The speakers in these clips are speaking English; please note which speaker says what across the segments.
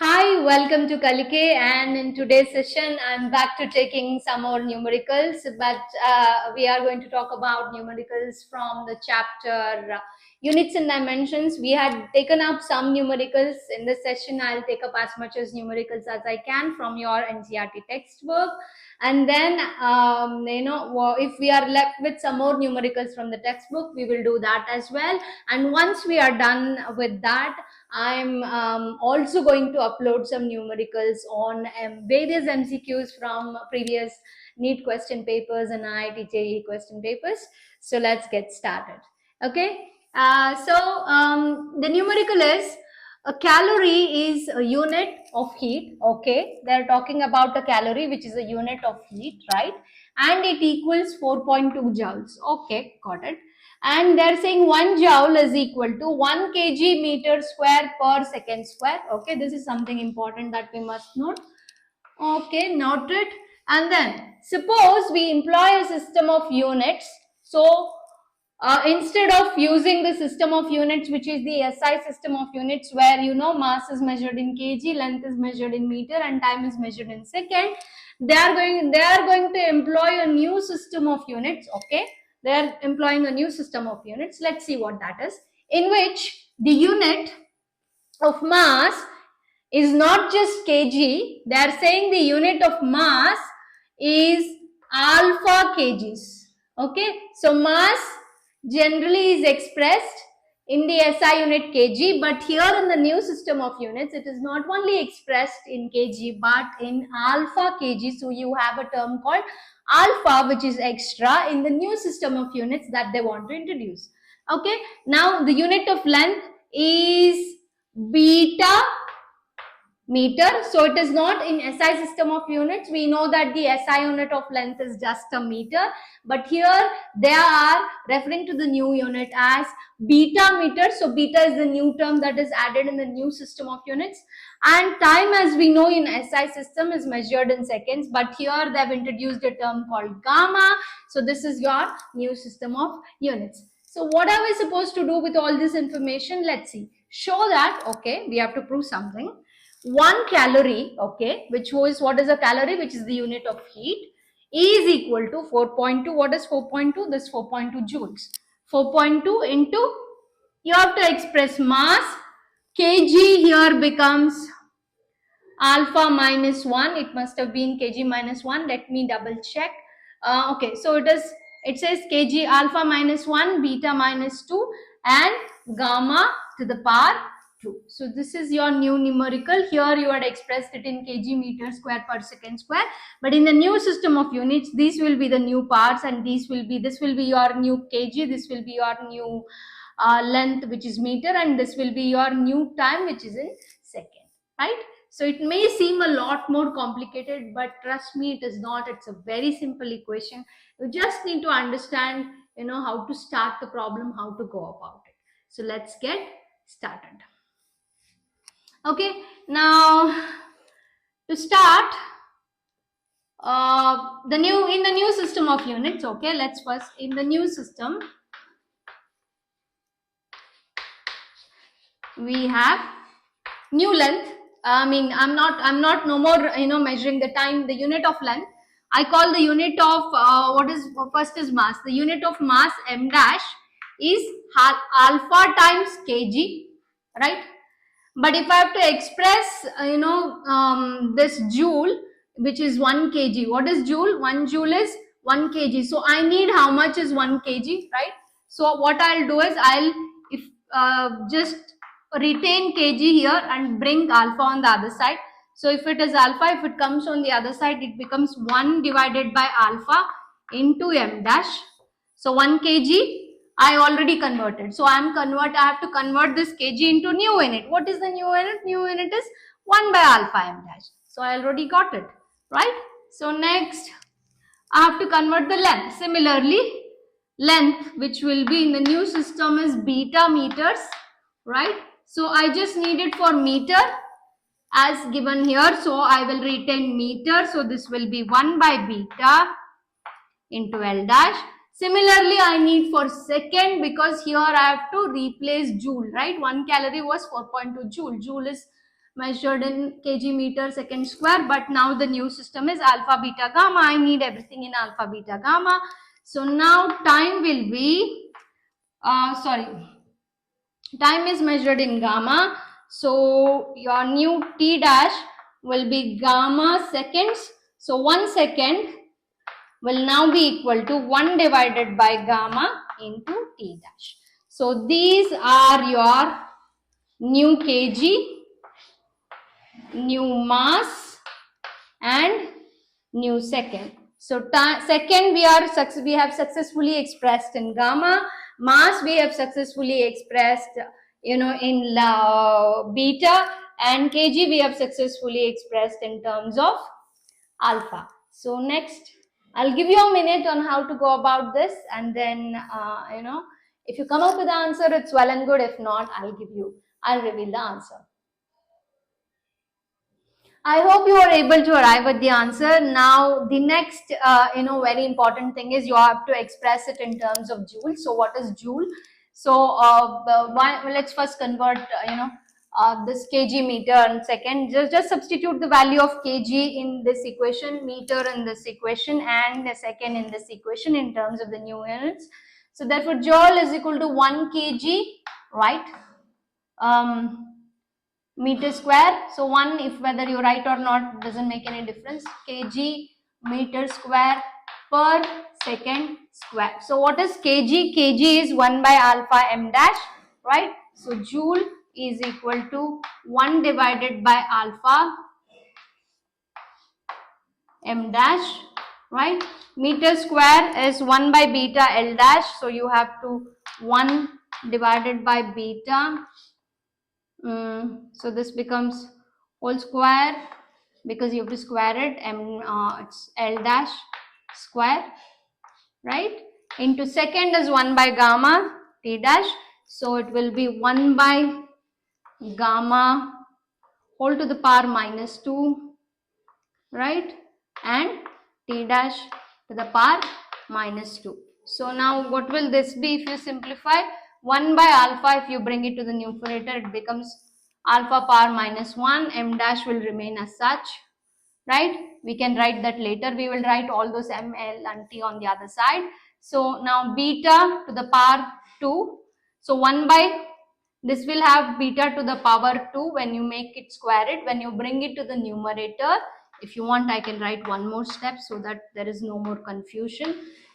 Speaker 1: Hi, welcome to Kalike, and in today's session, I'm back to taking some more numericals, but we are going to talk about numericals from the chapter Units and Dimensions. We had taken up some numericals in this session. I'll take up as much as numericals as I can from your NCERT textbook, and then if we are left with some more numericals from the textbook, we will do that as well. And once we are done with that, I'm also going to upload some numericals on various MCQs from previous NEET question papers and IIT JEE question papers. So let's get started. Okay. The numerical is a calorie is a unit of heat. Okay. They're talking about a calorie, which is a unit of heat, right? And it equals 4.2 joules. Okay. Got it. And they're saying 1 joule is equal to 1 kg meter square per second square. Okay, this is something important that we must note. Okay, noted. And then suppose we employ a system of units. So instead of using the system of units, which is the SI system of units, where mass is measured in kg, length is measured in meter, and time is measured in second, they are going to employ a new system of units. Okay, they are employing a new system of units. Let's see what that is, in which the unit of mass is not just kg. They are saying the unit of mass is alpha kgs. Okay, so mass generally is expressed in the SI unit kg, but here in the new system of units, it is not only expressed in kg but in alpha kg. So you have a term called alpha, which is extra in the new system of units that they want to introduce. Okay, now the unit of length is beta meter. So it is not in SI system of units. We know that the SI unit of length is just a meter, but here they are referring to the new unit as beta meter. So beta is the new term that is added in the new system of units. And time, as we know in SI system, is measured in seconds, but here they have introduced a term called gamma. So this is your new system of units. So what are we supposed to do with all this information? Let's see. Show that, okay, we have to prove something. 1 calorie, okay, which was, what is a calorie, which is the unit of heat, is equal to 4.2. What is 4.2? This 4.2 joules. 4.2 into, you have to express mass. Kg here becomes alpha minus 1. It must have been kg minus 1. Let me double check. Okay, so it says kg alpha minus 1, beta minus 2, and gamma to the power 2. So this is your new numerical. Here you had expressed it in kg meter square per second square, but in the new system of units, these will be the new parts, and this will be your new kg, this will be your new length, which is meter, and this will be your new time, which is in second, right? So it may seem a lot more complicated, but trust me, it is not. It's a very simple equation. You just need to understand, how to start the problem, how to go about it. So let's get started. Okay, now to start, in the new system of units, okay, let's first, in the new system, we have new length. I'm not no more measuring the time, the unit of length. I call the unit of first is mass. The unit of mass m dash is alpha times kg, right? But if I have to express this joule, which is 1 kg, what is joule? 1 joule is 1 kg. So I need, how much is 1 kg, right? So what I'll do is, I'll just retain kg here and bring alpha on the other side. So if it is alpha, if it comes on the other side, it becomes 1 divided by alpha into m dash. So 1 kg I already converted. So I have to convert this kg into new unit. What is the new unit? New unit is 1 by alpha m dash. So I already got it, right? So next, I have to convert the length. Similarly, length, which will be in the new system, is beta meters, right? So I just need it for meter as given here. So I will retain meter. So this will be 1 by beta into L dash. Similarly, I need for second, because here I have to replace joule, right? 1 calorie was 4.2 joule. Joule is measured in kg meter second square, but now the new system is alpha, beta, gamma. I need everything in alpha, beta, gamma. So now time will be, time is measured in gamma. So your new T dash will be gamma seconds. So 1 second will now be equal to 1 divided by gamma into T dash. So these are your new kg, new mass and new second. So second we have successfully expressed in gamma, mass we have successfully expressed in beta, and kg we have successfully expressed in terms of alpha. So next I'll give you a minute on how to go about this, and then if you come up with the answer, it's well and good. If not, I'll reveal the answer. I hope you are able to arrive at the answer. Now, the next, very important thing is you have to express it in terms of joule. So, what is joule? So, let's first convert, this kg meter and second. Just substitute the value of kg in this equation, meter in this equation, and the second in this equation in terms of the new units. So, therefore, joule is equal to 1 kg, right? Meter square. So 1, if whether you write or not doesn't make any difference, kg meter square per second square. So what is kg? Kg is 1 by alpha m dash, right? So joule is equal to 1 divided by alpha m dash, right? Meter square is 1 by beta L dash, so you have to 1 divided by beta. So this becomes whole square because you have to square it, and it's L dash square, right? Into second is 1 by gamma T dash, so it will be 1 by gamma whole to the power minus 2, right? And T dash to the power minus 2. So now what will this be if you simplify? 1 by alpha, if you bring it to the numerator, it becomes alpha power minus 1, m dash will remain as such, right? We can write that later. We will write all those m, l and t on the other side. So now beta to the power 2. So 1 by, this will have beta to the power 2 when you make it square it. When you bring it to the numerator, if you want, I can write one more step so that there is no more confusion.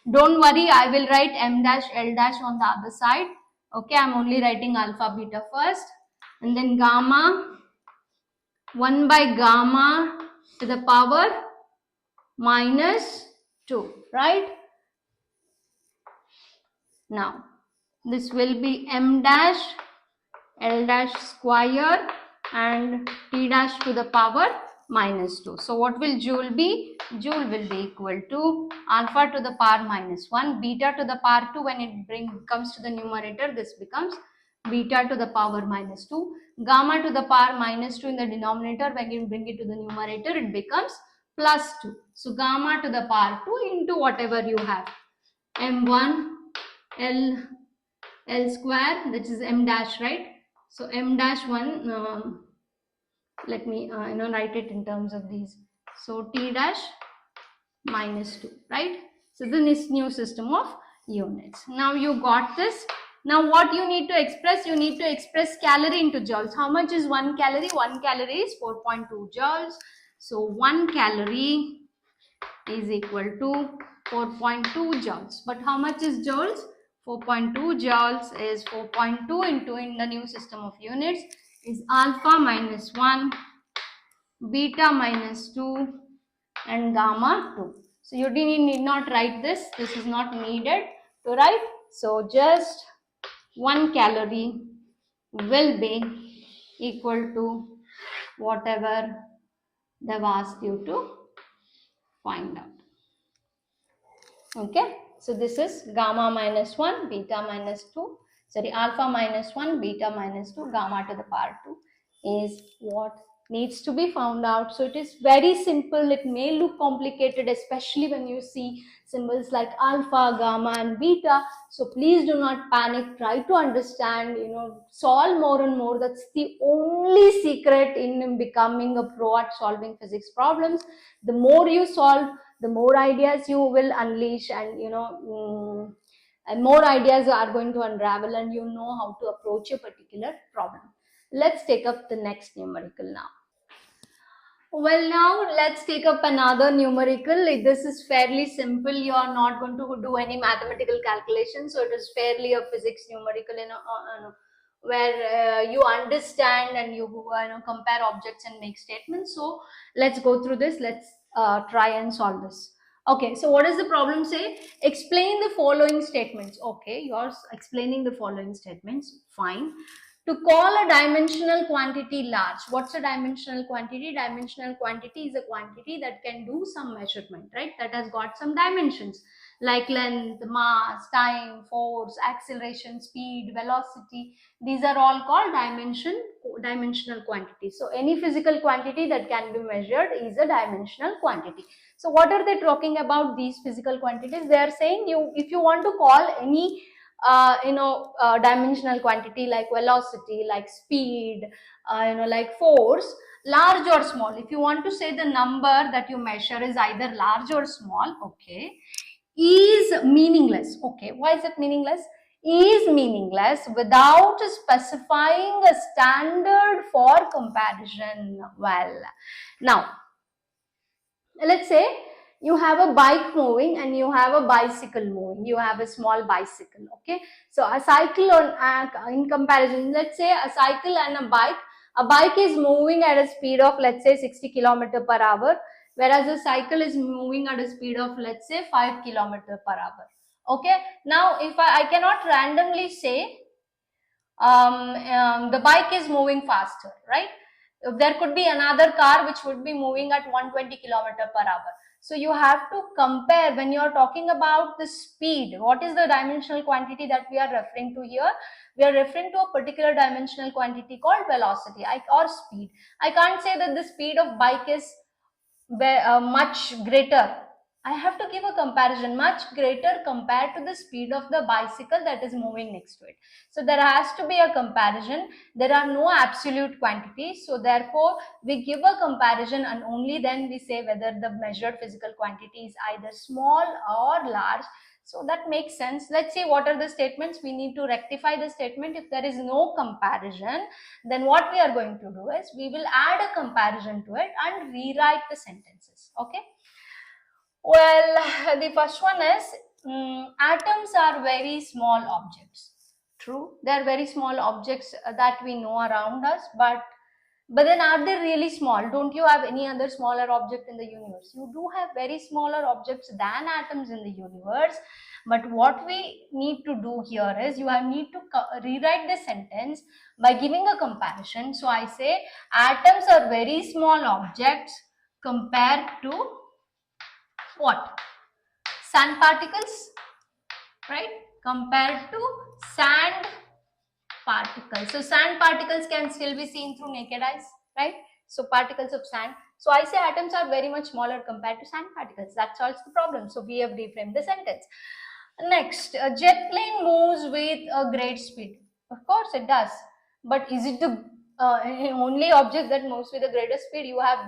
Speaker 1: Don't worry, I will write m dash l dash on the other side. Okay, I'm only writing alpha beta first, and then gamma 1 by gamma to the power minus 2, right? Now this will be m dash l dash square and t dash to the power minus 2. So what will joule be? Joule will be equal to alpha to the power minus 1, beta to the power 2. When it comes to the numerator, this becomes beta to the power minus 2, gamma to the power minus 2 in the denominator. When you bring it to the numerator, it becomes plus 2. So gamma to the power 2 into whatever you have, m1 l square, that is m dash, right? So m dash 1, let me write it in terms of these. So t dash minus 2, right? So this new system of units. Now you got this. Now what you need to express? You need to express calorie into joules. How much is 1 calorie? 1 calorie is 4.2 joules. So 1 calorie is equal to 4.2 joules. But how much is joules? 4.2 joules is 4.2 into, in the new system of units, is alpha minus 1, beta minus 2 and gamma 2. So you need not write this. This is not needed to write. So just 1 calorie will be equal to whatever they've asked you to find out. Okay, so this is gamma minus 1, beta minus 2, sorry, alpha minus 1, beta minus 2, gamma to the power 2 is what needs to be found out. So it is very simple. It may look complicated, especially when you see symbols like alpha, gamma, and beta. So please do not panic. Try to understand, solve more and more. That's the only secret in becoming a pro at solving physics problems. The more you solve, the more ideas you will unleash, and more ideas are going to unravel, and you know how to approach a particular problem. Let's take up the next numerical now. Well, now let's take up another numerical. This is fairly simple. You are not going to do any mathematical calculation, so it is fairly a physics numerical, where you understand and you compare objects and make statements. So let's go through this. Let's try and solve this. Okay, so what does the problem say? Explain the following statements. Okay, you're explaining the following statements. Fine. To call a dimensional quantity large, what's a dimensional quantity? Dimensional quantity is a quantity that can do some measurement, right? That has got some dimensions like length, mass, time, force, acceleration, speed, velocity. These are all called dimensional quantities. So any physical quantity that can be measured is a dimensional quantity. So what are they talking about, these physical quantities? They are saying if you want to call any dimensional quantity like velocity, like speed, like force, large or small. If you want to say the number that you measure is either large or small, okay, is meaningless. Okay, why is it meaningless? Is meaningless without specifying a standard for comparison. Well, now let's say you have a bike moving and you have a bicycle moving. You have a small bicycle. Okay, so a cycle in comparison, let's say a cycle and a bike is moving at a speed of, let's say, 60 kilometer per hour, whereas a cycle is moving at a speed of, let's say, 5 kilometer per hour. Okay, now if I cannot randomly say the bike is moving faster, right? There could be another car which would be moving at 120 kilometer per hour. So you have to compare when you are talking about the speed. What is the dimensional quantity that we are referring to here? We are referring to a particular dimensional quantity called velocity or speed. I can't say that the speed of bike is much greater. I have to give a comparison, much greater compared to the speed of the bicycle that is moving next to it. So there has to be a comparison. There are no absolute quantities. So therefore, we give a comparison and only then we say whether the measured physical quantity is either small or large. So that makes sense. Let's see what are the statements. We need to rectify the statement. If there is no comparison, then what we are going to do is we will add a comparison to it and rewrite the sentences. Okay. Well, the first one is atoms are very small objects. True, they are very small objects that we know around us, but then are they really small? Don't you have any other smaller object in the universe? You do have very smaller objects than atoms in the universe. But what we need to do here is you need to rewrite the sentence by giving a comparison. So I say atoms are very small objects compared to what? Sand particles, right? Compared to sand particles. So sand particles can still be seen through naked eyes, right? So particles of sand. So I say atoms are very much smaller compared to sand particles. That solves the problem. So we have reframed the sentence. Next, a jet plane moves with a great speed. Of course it does. But is it the only object that moves with the greatest speed? You have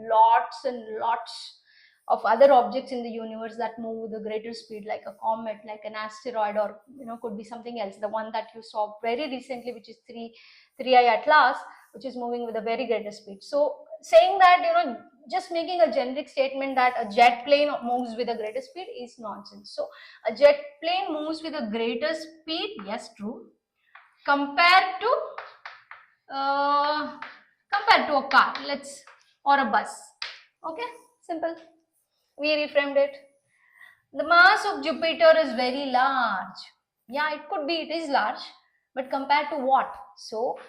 Speaker 1: lots and lots of other objects in the universe that move with a greater speed, like a comet, like an asteroid, or could be something else. The one that you saw very recently, which is 3I Atlas, which is moving with a very greater speed. So saying that just making a generic statement that a jet plane moves with a greater speed is nonsense. So a jet plane moves with a greater speed, yes, true, compared to a car, or a bus. Okay, simple. We reframed it. The mass of Jupiter is very large. Yeah, it could be, it is large, but compared to what? So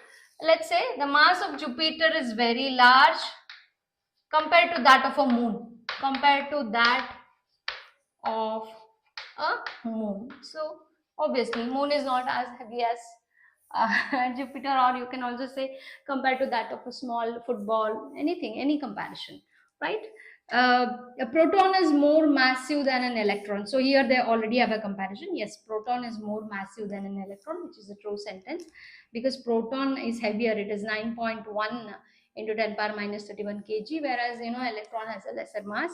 Speaker 1: let's say the mass of Jupiter is very large compared to that of a moon. Compared to that of a moon. So obviously moon is not as heavy as Jupiter, or you can also say compared to that of a small football, anything, any comparison, right? A proton is more massive than an electron. So here they already have a comparison. Yes, proton is more massive than an electron, which is a true sentence, because proton is heavier. It is 9.1 into 10 power minus 31 kg, whereas electron has a lesser mass.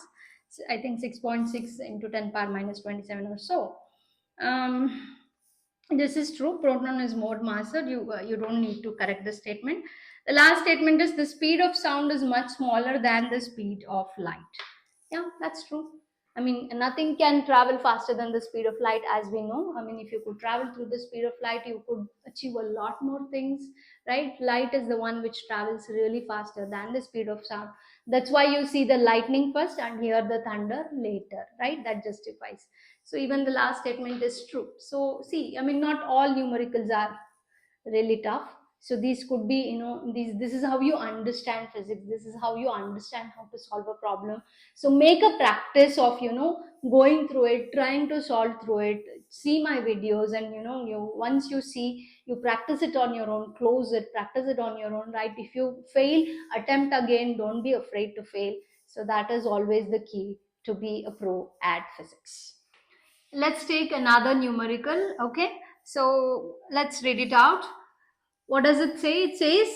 Speaker 1: I think 6.6 into 10 power minus 27 or so. This is true. Proton is more massive. You don't need to correct the statement. The last statement is the speed of sound is much smaller than the speed of light. Yeah, that's true. I mean, nothing can travel faster than the speed of light, as we know. I mean, if you could travel through the speed of light, you could achieve a lot more things, right? Light is the one which travels really faster than the speed of sound. That's why you see the lightning first and hear the thunder later, right? That justifies. So even the last statement is true. So see, I mean, not all numericals are really tough. So these could be, this is how you understand physics. This is how you understand how to solve a problem. So make a practice of, going through it, trying to solve through it. See my videos, and you once you see, you practice it on your own, close it, practice it on your own, right? If you fail, attempt again. Don't be afraid to fail. So that is always the key to be a pro at physics. Let's take another numerical. Okay, so let's read it out. What does it say? It says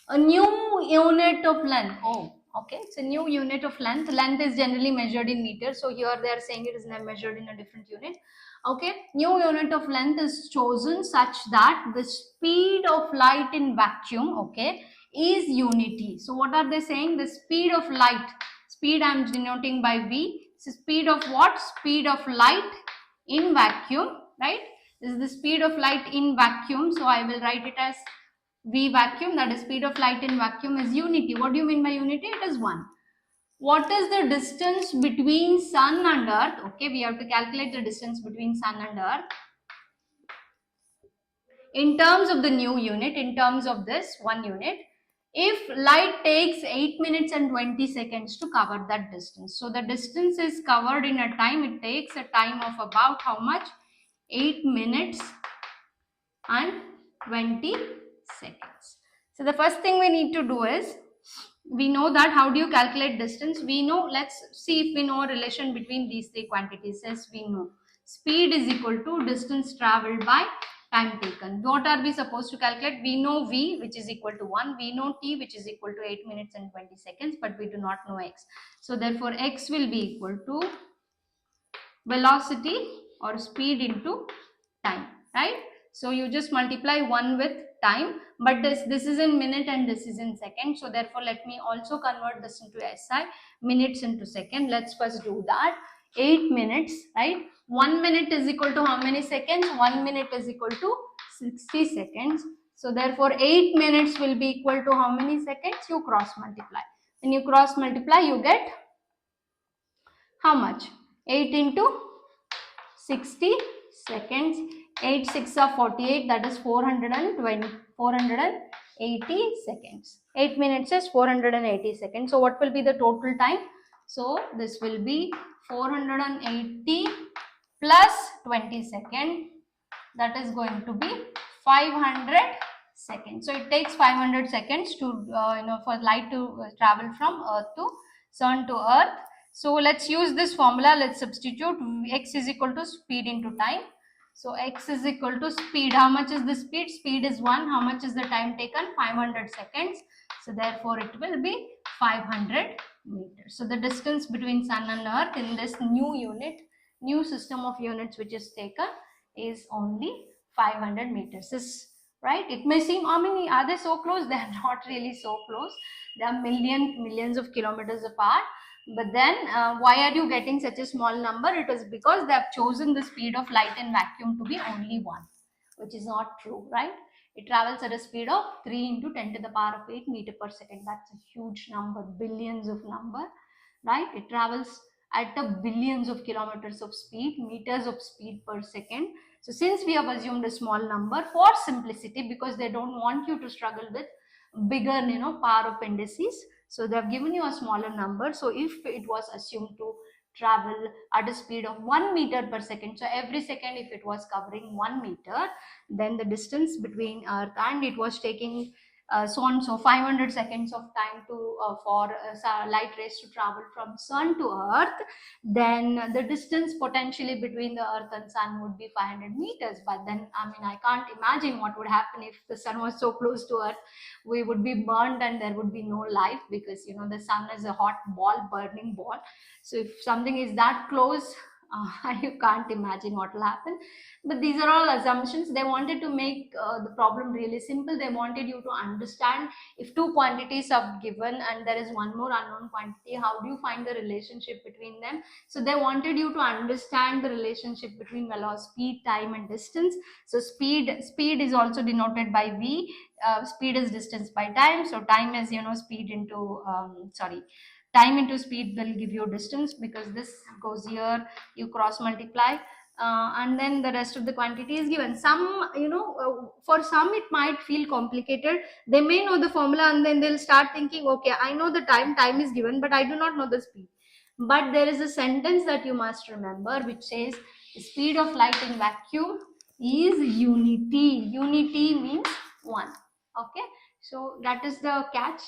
Speaker 1: a new unit of length. Oh, okay, it's a new unit of length. Length is generally measured in meters, so here they are saying it is measured in a different unit. Okay, new unit of length is chosen such that the speed of light in vacuum, okay, is unity. So what are they saying? The speed of light, speed I am denoting by V. So speed of what? Speed of light in vacuum, right? This is the speed of light in vacuum. So I will write it as V vacuum, that is speed of light in vacuum is unity. What do you mean by unity? It is 1. What is the distance between sun and earth? Okay, we have to calculate the distance between sun and earth. In terms of the new unit, in terms of this 1 unit, if light takes 8 minutes and 20 seconds to cover that distance. So the distance is covered in a time, it takes a time of about how much? 8 minutes and 20 seconds. So the first thing we need to do is, we know that how do you calculate distance? We know, let's see if we know a relation between these three quantities. As we know, speed is equal to distance traveled by time taken. What are we supposed to calculate? We know V, which is equal to 1. We know T, which is equal to 8 minutes and 20 seconds, but we do not know X. So therefore X will be equal to velocity or speed into time, right? So you just multiply 1 with time, but this is in minute and this is in second. So therefore let me also convert this into SI, minutes into second. Let's first do that. 8 minutes, right? 1 minute is equal to how many seconds? 1 minute is equal to 60 seconds. So therefore 8 minutes will be equal to how many seconds? You cross multiply. When you cross multiply, you get how much? 8 into 60 seconds. 8 6 are 48, that is 480 seconds. 8 minutes is 480 seconds. So what will be the total time? So this will be 480 plus 20 seconds, that is going to be 500 seconds. So it takes 500 seconds to for light to travel from earth to sun to earth. So let's use this formula. Let's substitute x is equal to speed into time. So x is equal to speed. How much is the speed? Speed is 1. How much is the time taken? 500 seconds. So therefore it will be 500 meters. So the distance between sun and earth in this new unit, new system of units which is taken, is only 500 meters. Is right? It may seem, I mean, are they so close? They are not really so close. They are millions of kilometers apart. But then why are you getting such a small number? It is because they have chosen the speed of light in vacuum to be only 1, which is not true, right? It travels at a speed of 3 into 10 to the power of 8 meter per second. That's a huge number, billions of number, right? It travels at a billions of kilometers of speed, meters of speed per second. So since we have assumed a small number for simplicity, because they don't want you to struggle with bigger, power of indices, so they have given you a smaller number. So if it was assumed to travel at a speed of 1 meter per second. So every second, if it was covering 1 meter, then the distance between Earth, and it was taking so on so 500 seconds of time to for light rays to travel from sun to Earth, then the distance potentially between the Earth and sun would be 500 meters. But then, I mean, I can't imagine what would happen if the sun was so close to Earth. We would be burned and there would be no life, because the sun is a hot ball, burning ball. So if something is that close, you can't imagine what will happen. But these are all assumptions. They wanted to make the problem really simple. They wanted you to understand, if two quantities are given and there is one more unknown quantity, how do you find the relationship between them? So they wanted you to understand the relationship between velocity, time, and distance. So speed is also denoted by v. Speed is distance by time. So time is speed into time into speed will give you distance, because this goes here, you cross multiply, and then the rest of the quantity is given. Some, for some it might feel complicated. They may know the formula and then they'll start thinking, okay, I know the time is given, but I do not know the speed. But there is a sentence that you must remember, which says the speed of light in vacuum is unity. Unity means one. Okay, so that is the catch.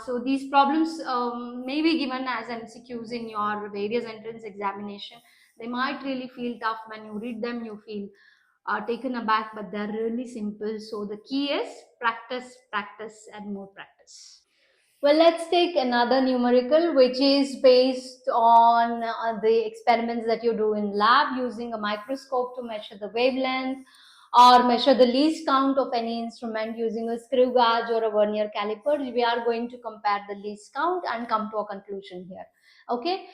Speaker 1: So these problems may be given as MCQs in your various entrance examination. They might really feel tough. When you read them, you feel taken aback, but they're really simple. So the key is practice, practice, and more practice. Well, let's take another numerical, which is based on the experiments that you do in lab using a microscope to measure the wavelength, or measure the least count of any instrument using a screw gauge or a vernier caliper. We are going to compare the least count and come to a conclusion here. Okay,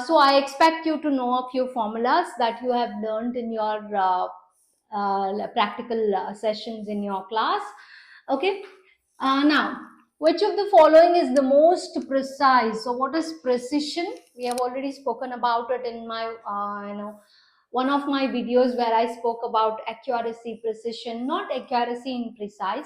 Speaker 1: so I expect you to know a few formulas that you have learned in your practical sessions in your class. Okay, now, which of the following is the most precise? So what is precision? We have already spoken about it in my one of my videos, where I spoke about accuracy, precision, not accuracy in precise.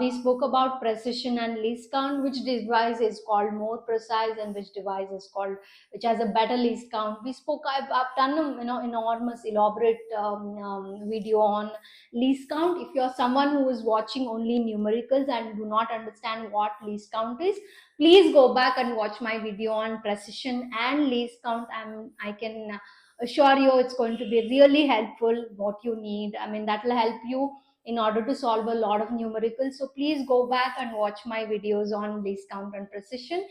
Speaker 1: We spoke about precision and least count, which device is called more precise and which device is called, which has a better least count. We spoke, I've done enormous elaborate video on least count. If you're someone who is watching only numericals and do not understand what least count is, please go back and watch my video on precision and least count. I can assure you it's going to be really helpful, what you need. I mean, that will help you in order to solve a lot of numericals. So please go back and watch my videos on least count and precision.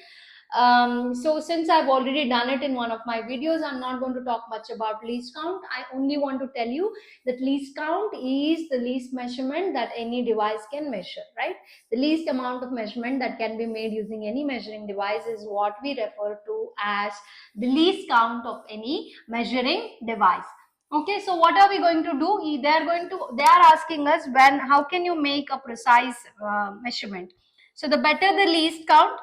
Speaker 1: So since I've already done it in one of my videos, I'm not going to talk much about least count. I only want to tell you that least count is the least measurement that any device can measure, right? The least amount of measurement that can be made using any measuring device is what we refer to as the least count of any measuring device. Okay, so what are we going to do? They are asking us, how can you make a precise measurement? So the better the least count,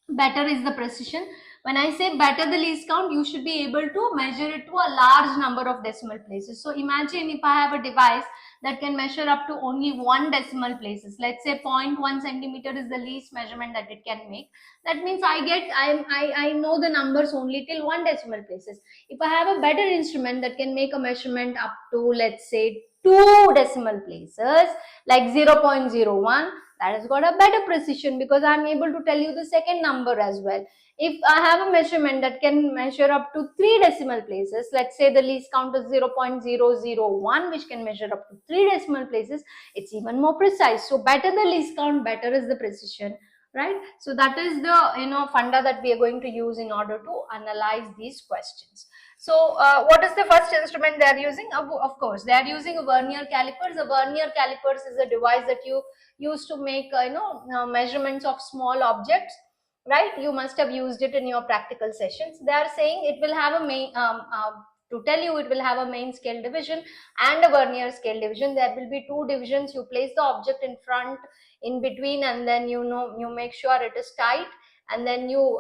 Speaker 1: better is the precision. When I say better the least count, you should be able to measure it to a large number of decimal places. So imagine if I have a device that can measure up to only one decimal places. Let's say 0.1 centimeter is the least measurement that it can make. That means I know the numbers only till one decimal places. If I have a better instrument that can make a measurement up to, let's say, two decimal places, like 0.01, that has got a better precision, because I'm able to tell you the second number as well. If I have a measurement that can measure up to 3 decimal places, let's say the least count is 0.001, which can measure up to 3 decimal places, it's even more precise. So better the least count, better is the precision, right? So that is the funda that we are going to use in order to analyze these questions. So what is the first instrument they are using? Of course, they are using a vernier calipers. A vernier calipers is a device that you use to make measurements of small objects, right? You must have used it in your practical sessions. They are saying it will have a main to tell you, it will have a main scale division and a vernier scale division. There will be two divisions. You place the object in front, in between, and then you make sure it is tight, and then you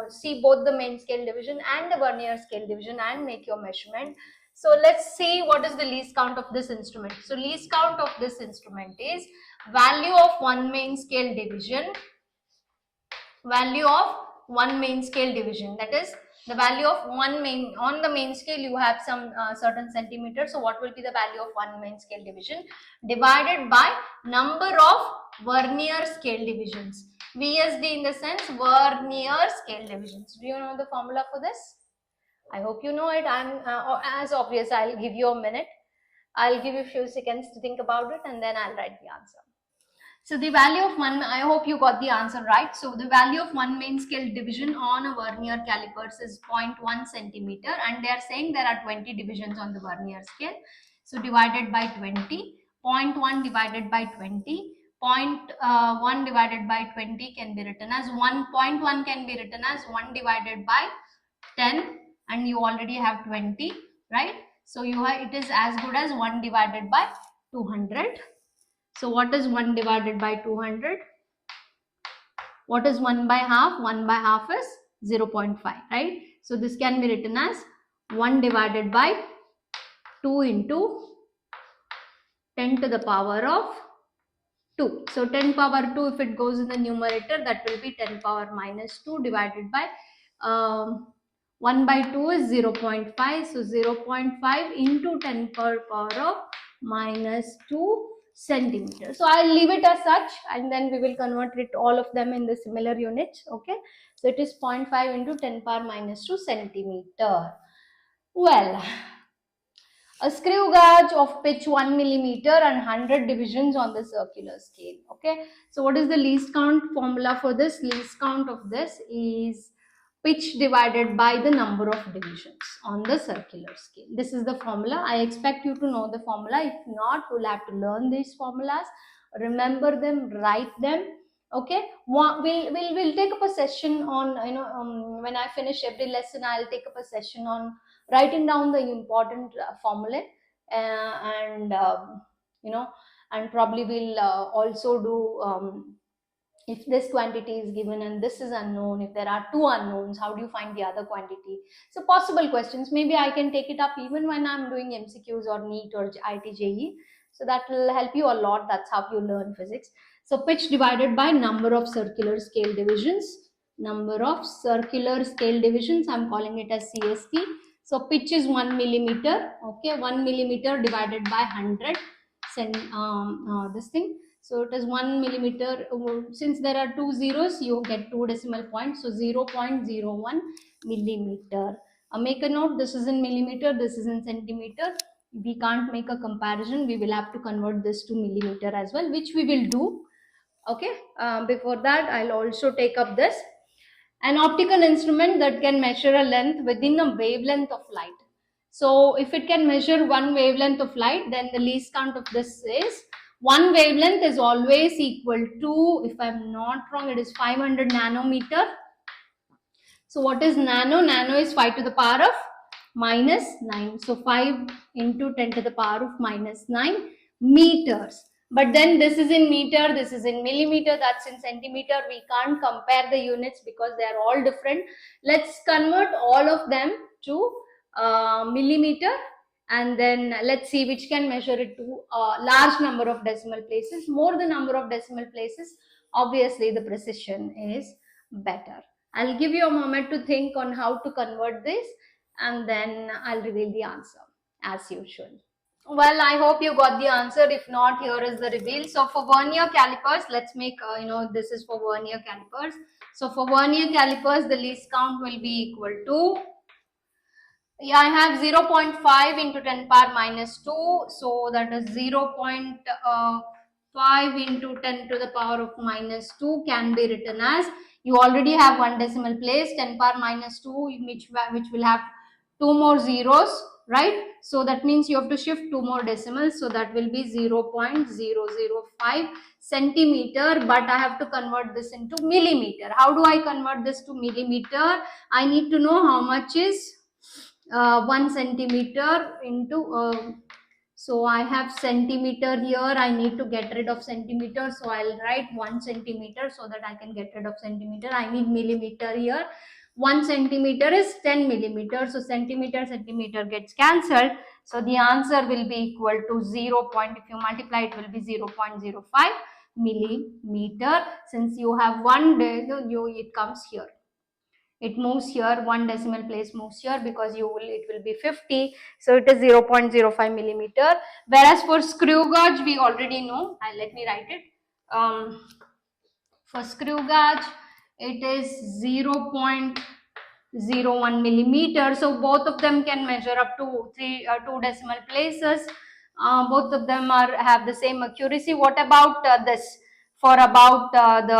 Speaker 1: see both the main scale division and the vernier scale division and make your measurement. So let's see what is the least count of this instrument. So least count of this instrument is value of one main scale division, that is The value of one main, on the main scale you have some certain centimeters, so what will be the value of one main scale division divided by number of vernier scale divisions. VSD in the sense vernier scale divisions. Do you know the formula for this? I hope you know it. I'm as obvious. I'll give you a minute. I'll give you a few seconds to think about it, and then I'll write the answer. So the value of one, I hope you got the answer right. So the value of one main scale division on a vernier calipers is 0.1 centimeter, and they are saying there are 20 divisions on the vernier scale. So divided by 20, 0.1 divided by 20, 0.1 divided by 20 can be written as 1.1 can be written as 1 divided by 10, and you already have 20, right? So you have, it is as good as 1 divided by 200. So what is 1 divided by 200? What is 1 by half? 1 by half is 0.5, right? So this can be written as 1 divided by 2 into 10 to the power of 2. So 10 power 2, if it goes in the numerator, that will be 10 power minus 2 divided by 1 by 2 is 0.5. So 0.5 into 10 power of minus 2 centimeters. So I'll leave it as such, and then we will convert it all of them in the similar units. Okay. So it is 0.5 into 10 power minus 2 centimeter. Well, a screw gauge of pitch 1 millimeter and 100 divisions on the circular scale. Okay. So what is the least count formula for this? Least count of this is pitch divided by the number of divisions on the circular scale. This is the formula. I expect you to know the formula. If not, you'll have to learn these formulas, remember them, write them. Okay, we'll take up a session on when I finish every lesson, I'll take up a session on writing down the important formulae, and and probably we'll also do if this quantity is given and this is unknown, if there are two unknowns, how do you find the other quantity? So possible questions, maybe I can take it up even when I'm doing MCQs or NEET or IIT-JEE. So that will help you a lot. That's how you learn physics. So pitch divided by number of circular scale divisions. Number of circular scale divisions, I'm calling it as CST. So pitch is 1 millimeter. Okay, 1 millimeter divided by 100. This thing. So it is 1 millimeter. Since there are two zeros, you get 2 decimal points. So 0.01 millimeter. Make a note. This is in millimeter. This is in centimeter. We can't make a comparison. We will have to convert this to millimeter as well, which we will do. Okay. Before that, I'll also take up this. An optical instrument that can measure a length within a wavelength of light. So if it can measure one wavelength of light, then the least count of this is one wavelength is always equal to, if I'm not wrong, it is 500 nanometer. So what is nano? Nano is 5 to the power of minus 9. So 5 into 10 to the power of minus 9 meters. But then this is in meter, this is in millimeter, that's in centimeter. We can't compare the units because they are all different. Let's convert all of them to millimeter, and then let's see which can measure it to a large number of decimal places. More the number of decimal places, obviously the precision is better. I'll give you a moment to think on how to convert this, and then I'll reveal the answer as usual. Well, I hope you got the answer. If not, here is the reveal. So for vernier calipers, let's make, this is for vernier calipers. So for vernier calipers, the least count will be equal to, I have 0.5 into 10 power minus 2. So that is 0.5 into 10 to the power of minus 2 can be written as, you already have one decimal place, 10 power minus 2, which will have two more zeros, right? So that means you have to shift two more decimals. So that will be 0.005 centimeter, but I have to convert this into millimeter. How do I convert this to millimeter? I need to know how much is 1 centimeter into so I have centimeter here. I need to get rid of centimeter, so I'll write 1 centimeter so that I can get rid of centimeter. I need millimeter here. 1 centimeter is 10 millimeter, so centimeter gets cancelled. So the answer will be equal to 0. If you multiply, it will be 0.05 millimeter. Since you have one, it comes here. it moves here, 1 decimal place moves here, because it will be 50, so it is 0.05 millimeter. Whereas for screw gauge we already know, let me write it. For screw gauge it is 0.01 millimeter, so both of them can measure up to 2 decimal places. Both of them have the same accuracy. What about this? For about the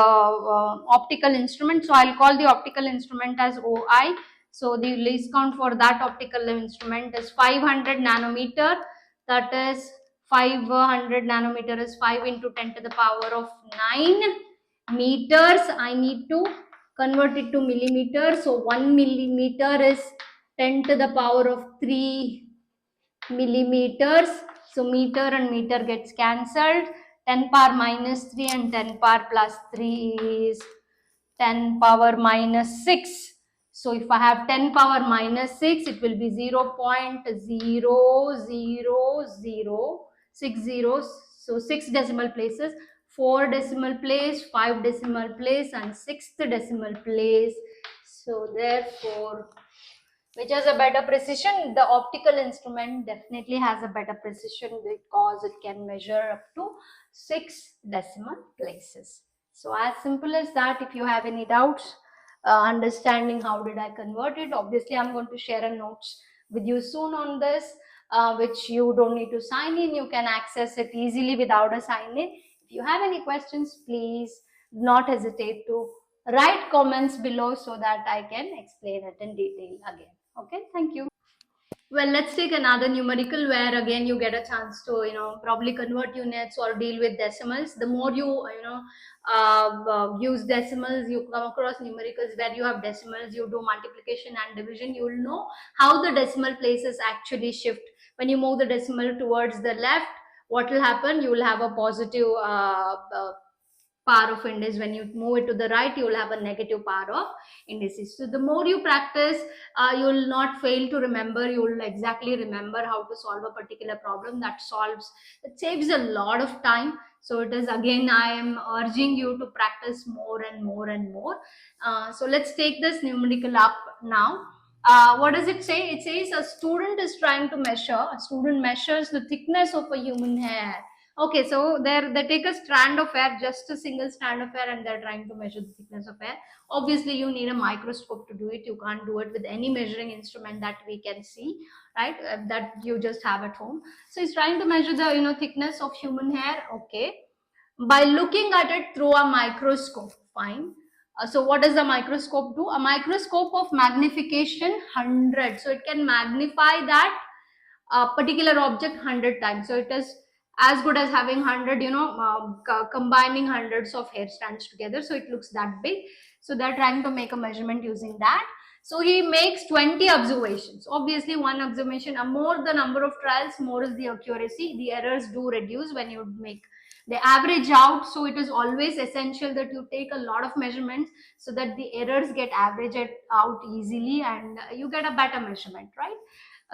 Speaker 1: optical instrument, so I'll call the optical instrument as OI. So the least count for that optical instrument is 500 nanometer. That is 500 nanometer is 5 into 10 to the power of 9 meters. I need to convert it to millimeters. So 1 millimeter is 10 to the power of 3 millimeters. So meter and meter gets cancelled. 10 power minus 3 and 10 power plus 3 is 10 power minus 6. So if I have 10 power minus 6, it will be 0.00060. So 6 decimal places, 4 decimal place, 5 decimal place, and 6th decimal place. So therefore, which has a better precision? The optical instrument definitely has a better precision, because it can measure up to 6 decimal places. So as simple as that. If you have any doubts understanding how did I convert it, obviously I'm going to share a notes with you soon on this, which you don't need to sign in. You can access it easily without a sign in. If you have any questions, please not hesitate to write comments below so that I can explain it in detail again. Okay, thank you. Well, let's take another numerical where again you get a chance to, probably convert units or deal with decimals. The more you, use decimals, you come across numericals where you have decimals, you do multiplication and division, you will know how the decimal places actually shift. When you move the decimal towards the left, what will happen? You will have a positive power of index. When you move it to the right, you will have a negative power of indices. So the more you practice, you will not fail to remember. You will exactly remember how to solve a particular problem. It saves a lot of time. So it is, again, I am urging you to practice more and more and more. So let's take this numerical up now. What does it say? It says a student measures the thickness of a human hair. Okay, so they take a strand of hair, just a single strand of hair, and they're trying to measure the thickness of hair. Obviously, you need a microscope to do it. You can't do it with any measuring instrument that we can see, right? That you just have at home. So he's trying to measure the thickness of human hair. Okay, by looking at it through a microscope. Fine. So what does the microscope do? A microscope of magnification 100. So it can magnify that particular object 100 times. So it is as good as having 100, combining hundreds of hair strands together. So it looks that big. So they're trying to make a measurement using that. So he makes 20 observations. Obviously, one observation, more the number of trials, more is the accuracy. The errors do reduce when you make they average out. So it is always essential that you take a lot of measurements so that the errors get averaged out easily and you get a better measurement, right?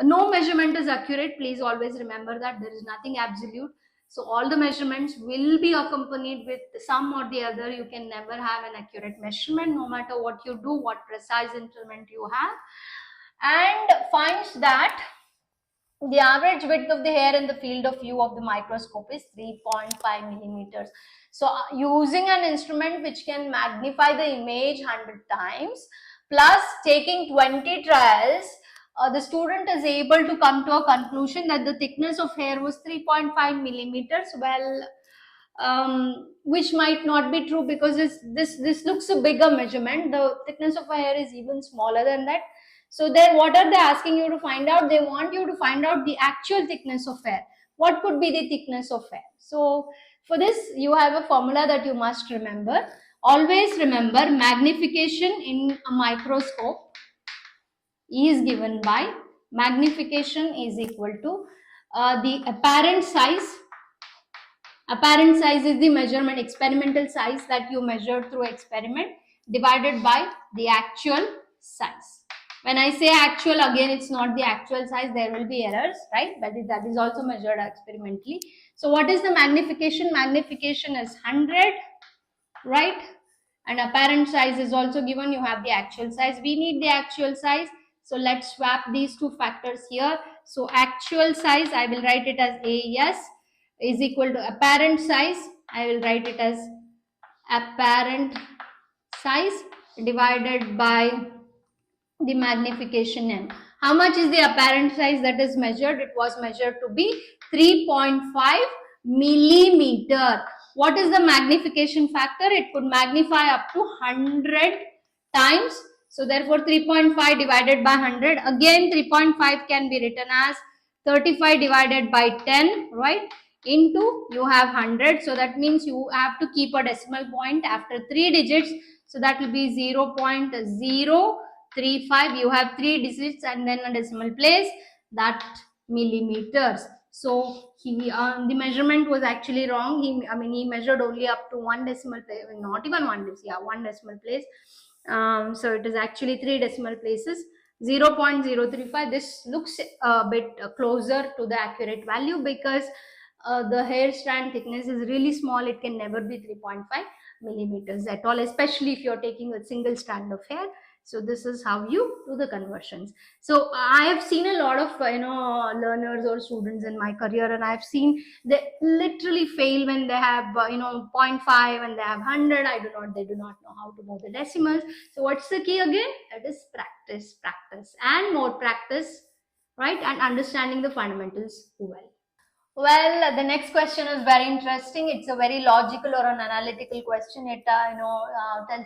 Speaker 1: No measurement is accurate. Please always remember that there is nothing absolute. So all the measurements will be accompanied with some or the other. You can never have an accurate measurement no matter what you do, what precise instrument you have. And finds that the average width of the hair in the field of view of the microscope is 3.5 millimeters. So using an instrument which can magnify the image 100 times plus taking 20 trials, the student is able to come to a conclusion that the thickness of hair was 3.5 millimeters. Well, which might not be true, because this looks a bigger measurement. The thickness of a hair is even smaller than that. So then what are they asking you to find out? They want you to find out the actual thickness of hair. What could be the thickness of hair? So for this, you have a formula that you must remember. Always remember, magnification in a microscope is given by magnification is equal to the apparent size. Apparent size is the measurement, experimental size that you measured through experiment, divided by the actual size. When I say actual, again, it's not the actual size. There will be errors, right? But that is also measured experimentally. So what is the magnification? Magnification is 100, right? and apparent size is also given. You have the actual size. We need the actual size, so let's swap these two factors here. So actual size, I will write it as AS, is equal to apparent size, I will write it as apparent size divided by the magnification M. How much is the apparent size that is measured? It was measured to be 3.5 millimeter. What is the magnification factor? It could magnify up to 100 times. So therefore 3.5 divided by 100. Again 3.5 can be written as 35 divided by 10, right? Into you have 100. So that means you have to keep a decimal point after 3 digits. So that will be 0.035. You have 3 digits and then a decimal place, that millimeters. So the measurement was actually wrong. He measured only up to 1 decimal place, not even 1 decimal, yeah, 1 decimal place. So it is actually 3 decimal places. 0.035. This looks a bit closer to the accurate value because the hair strand thickness is really small. It can never be 3.5 millimeters at all, especially if you're taking a single strand of hair. So this is how you do the conversions. So I have seen a lot of learners or students in my career, and I've seen they literally fail when they have 0.5 and they have 100. They do not know how to know the decimals. So what's the key again? That is practice and more practice, right? And understanding the fundamentals well. Well, the next question is very interesting. It's a very logical or an analytical question. It tells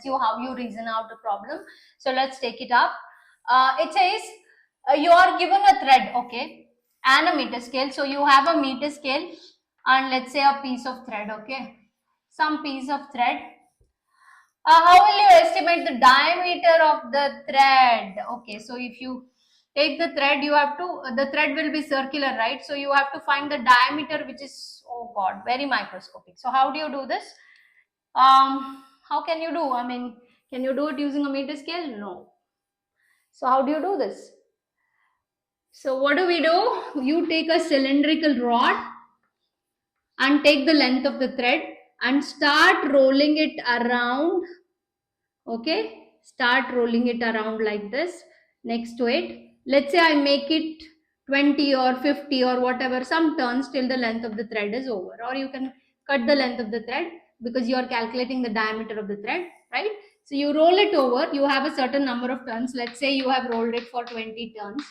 Speaker 1: you how you reason out a problem. So let's take it up. It says you are given a thread, okay, and a meter scale. So you have a meter scale and let's say a piece of thread, okay, some piece of thread. How will you estimate the diameter of the thread? Okay, so if you take the thread, you have to, the thread will be circular, right? So you have to find the diameter, which is, oh god, very microscopic. So how do you do this? How can you do? Can you do it using a meter scale? No. So how do you do this? So what do? You take a cylindrical rod and take the length of the thread and start rolling it around. Okay, start rolling it around like this next to it. Let's say I make it 20 or 50 or whatever, some turns till the length of the thread is over, or you can cut the length of the thread because you are calculating the diameter of the thread, right? So you roll it over, you have a certain number of turns. Let's say you have rolled it for 20 turns.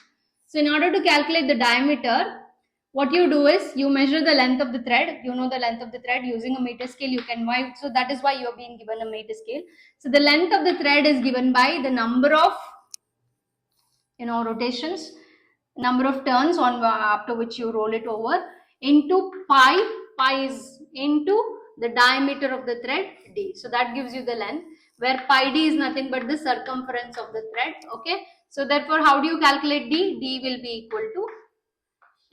Speaker 1: So in order to calculate the diameter, what you do is you measure the length of the thread. You know the length of the thread using a meter scale. You can why, so that is why you are being given a meter scale. So the length of the thread is given by the number of rotations, number of turns on after which you roll it over, into pi. Pi is into the diameter of the thread, d. So that gives you the length, where pi d is nothing but the circumference of the thread. Okay, so therefore how do you calculate d? D will be equal to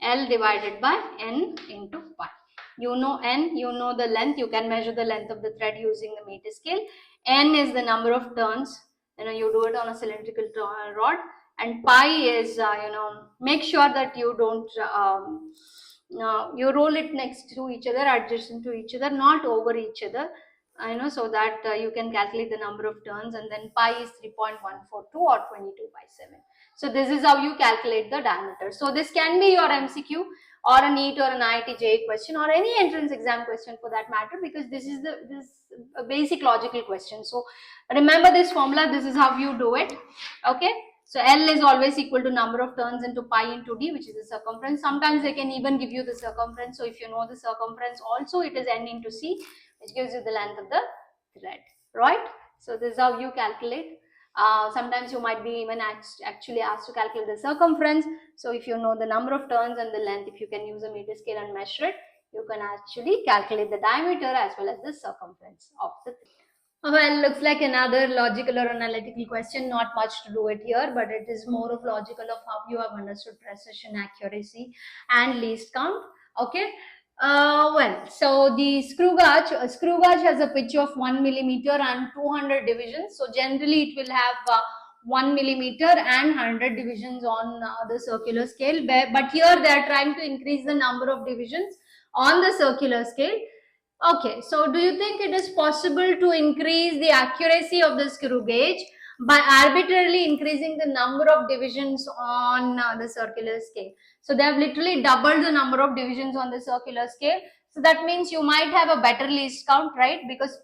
Speaker 1: L divided by N into pi. You know N, you know the length, you can measure the length of the thread using the meter scale. N is the number of turns, you do it on a cylindrical rod, and pi is, make sure that you don't, you roll it next to each other, adjacent to each other, not over each other, so that you can calculate the number of turns, and then pi is 3.142 or 22/7. So this is how you calculate the diameter. So this can be your MCQ or a NEET or an IIT JEE question or any entrance exam question for that matter, because this is a basic logical question. So remember this formula, this is how you do it. Okay. So L is always equal to number of turns into pi into d, which is the circumference. Sometimes they can even give you the circumference. So if you know the circumference also, it is N into C, which gives you the length of the thread, right? So this is how you calculate. Sometimes you might be even actually asked to calculate the circumference. So if you know the number of turns and the length, if you can use a meter scale and measure it, you can actually calculate the diameter as well as the circumference of the thread. Well, looks like another logical or analytical question. Not much to do it here, but it is more of logical of how you have understood precision, accuracy, and least count. Okay. Well, so the screw gauge has a pitch of 1 millimeter and 200 divisions. So generally it will have 1 millimeter and 100 divisions on the circular scale. But here they are trying to increase the number of divisions on the circular scale. Okay, so do you think it is possible to increase the accuracy of the screw gauge by arbitrarily increasing the number of divisions on the circular scale? So they have literally doubled the number of divisions on the circular scale. So that means you might have a better least count, right? Because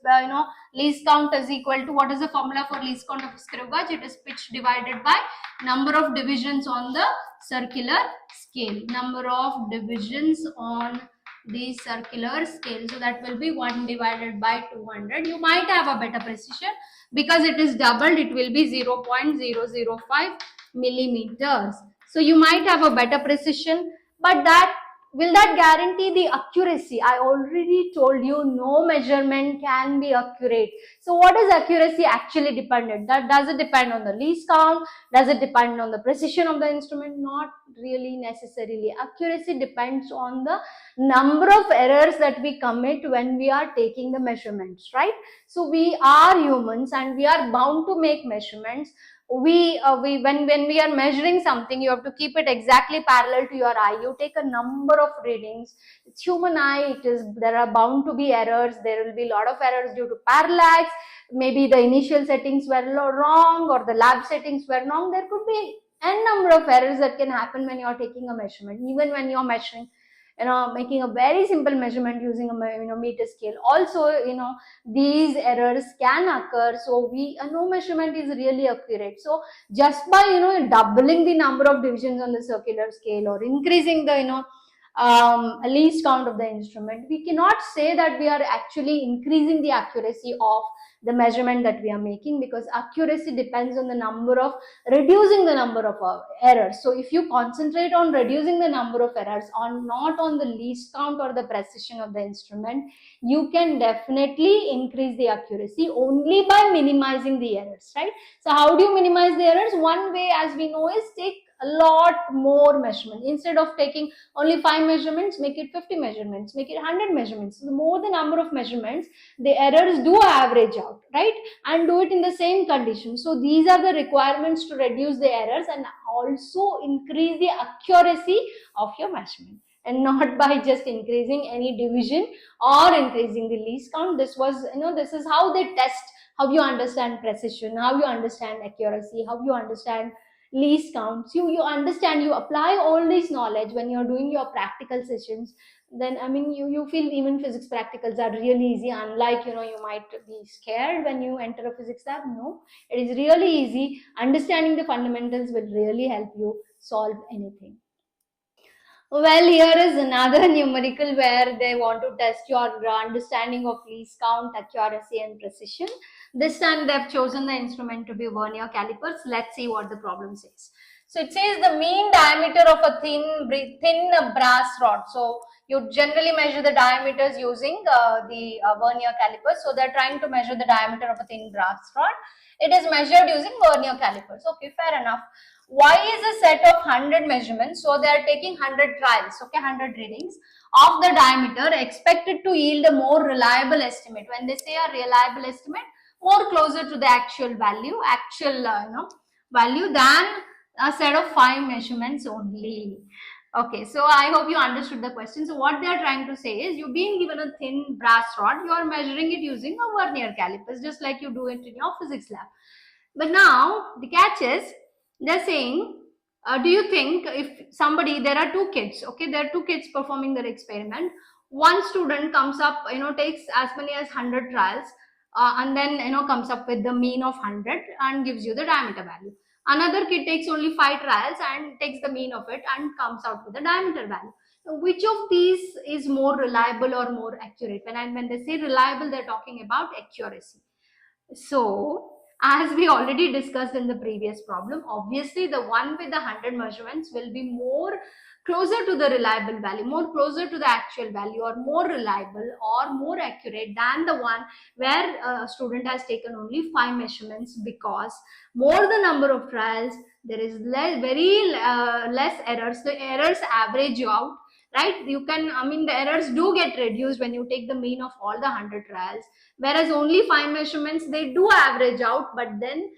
Speaker 1: least count is equal to, what is the formula for least count of a screw gauge? It is pitch divided by number of divisions on the circular scale. Number of divisions on the circular scale, so that will be 1 divided by 200. You might have a better precision because it is doubled, it will be 0.005 millimeters. So you might have a better precision, but that will that guarantee the accuracy? I already told you no measurement can be accurate. So what is accuracy actually dependent? That does it depend on the least count? Does it depend on the precision of the instrument? Not really necessarily. Accuracy depends on the number of errors that we commit when we are taking the measurements, right? So we are humans and we are bound to make measurements. When we are measuring something, you have to keep it exactly parallel to your eye. You take a number of readings. It's human eye. There are bound to be errors. There will be a lot of errors due to parallax. Maybe the initial settings were wrong or the lab settings were wrong. There could be n number of errors that can happen when you are taking a measurement, even when you are measuring, making a very simple measurement using a meter scale. Also, these errors can occur. So no measurement is really accurate. So just by doubling the number of divisions on the circular scale or increasing the least count of the instrument, we cannot say that we are actually increasing the accuracy of the measurement that we are making, because accuracy depends on the number of reducing the number of errors. So if you concentrate on reducing the number of errors, on not on the least count or the precision of the instrument, you can definitely increase the accuracy only by minimizing the errors, right? So how do you minimize the errors? One way, as we know, is take a lot more measurement. Instead of taking only 5 measurements, make it 50 measurements, make it 100 measurements. So the more the number of measurements, the errors do average out, right? And do it in the same condition. So these are the requirements to reduce the errors and also increase the accuracy of your measurement, and not by just increasing any division or increasing the least count. This is how they test how you understand precision, how you understand accuracy, how you understand least counts. You understand, you apply all this knowledge when you're doing your practical sessions. Then you feel even physics practicals are really easy, unlike you might be scared when you enter a physics lab. No, it is really easy. Understanding the fundamentals will really help you solve anything. Well, here is another numerical where they want to test your understanding of least count, accuracy, and precision. This time they've chosen the instrument to be vernier calipers. Let's see what the problem says. So it says the mean diameter of a thin brass rod. So you generally measure the diameters using the vernier calipers. So they're trying to measure the diameter of a thin brass rod. It is measured using vernier calipers. Okay, fair enough. Y is a set of 100 measurements. So they are taking 100 trials, okay, 100 readings of the diameter, expected to yield a more reliable estimate. When they say a reliable estimate, more closer to the actual value, value than a set of 5 measurements only. Okay, so I hope you understood the question. So what they are trying to say is, you're being given a thin brass rod, you are measuring it using a vernier calipers, just like you do it in your physics lab. But now the catch is, they're saying, do you think if there are two kids, okay, there are two kids performing their experiment. One student comes up, takes as many as 100 trials, and then, comes up with the mean of 100 and gives you the diameter value. Another kid takes only 5 trials and takes the mean of it and comes out with the diameter value. Now, which of these is more reliable or more accurate? When they say reliable, they're talking about accuracy. So, as we already discussed in the previous problem, obviously the one with the 100 measurements will be more closer to the reliable value, more closer to the actual value, or more reliable or more accurate than the one where a student has taken only 5 measurements, because more the number of trials, there is very less errors. The errors average you out, right? The errors do get reduced when you take the mean of all the 100 trials, whereas only 5 measurements, they do average out, but then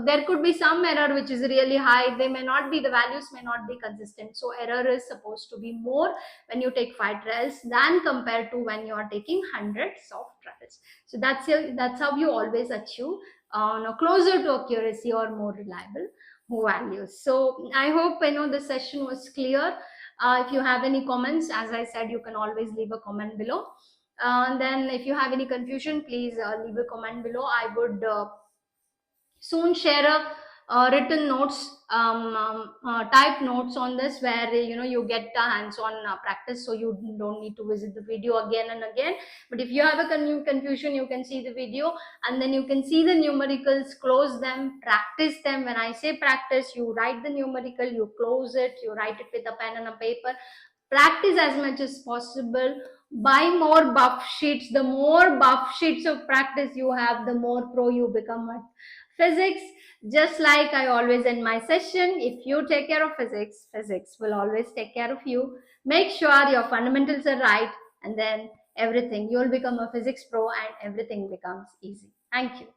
Speaker 1: there could be some error which is really high. They may not be, the values may not be consistent. So error is supposed to be more when you take 5 trials than compared to when you are taking hundreds of trials. So that's how you always achieve closer to accuracy or more reliable values. So I hope the session was clear. If you have any comments, as I said, you can always leave a comment below. And then if you have any confusion, please leave a comment below. I would soon share a written notes, type notes on this, where you get a hands-on practice, so you don't need to visit the video again and again. But if you have a confusion, you can see the video, and then you can see the numericals, close them, practice them. When I say practice, you write the numerical, you close it, you write it with a pen and a paper. Practice as much as possible. Buy more buff sheets. The more buff sheets of practice you have, the more pro you become at physics. Just like I always end my session, if you take care of physics, physics will always take care of you. Make sure your fundamentals are right, and then everything, you'll become a physics pro and everything becomes easy. Thank you.